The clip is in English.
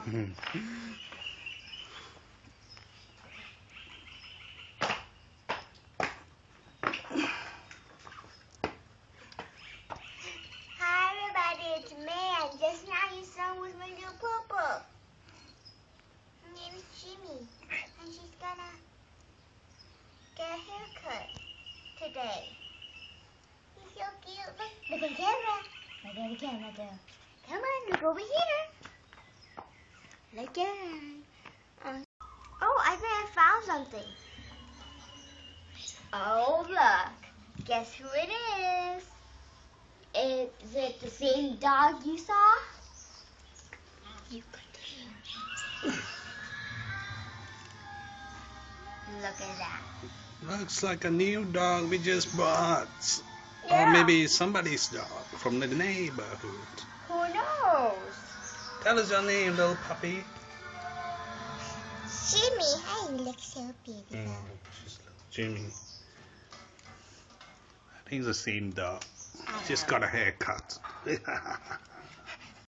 Hi everybody, it's Man. Just now you saw with my little poo-poo. Her name is Jimmy, and she's gonna get a haircut today. He's so cute. Look at the camera. Look at the camera there. Come on, look over here. Look at oh, I think I found something. Oh, look. Guess who it is? Is it the same dog you saw? You could hear. Look at that. Looks like a new dog we just bought. Yeah. Or maybe somebody's dog from the neighborhood. Who knows? Tell us your name, little puppy. Jimmy. Hey, you look so beautiful. She's little Jimmy. I think it's the same dog. Just got a haircut.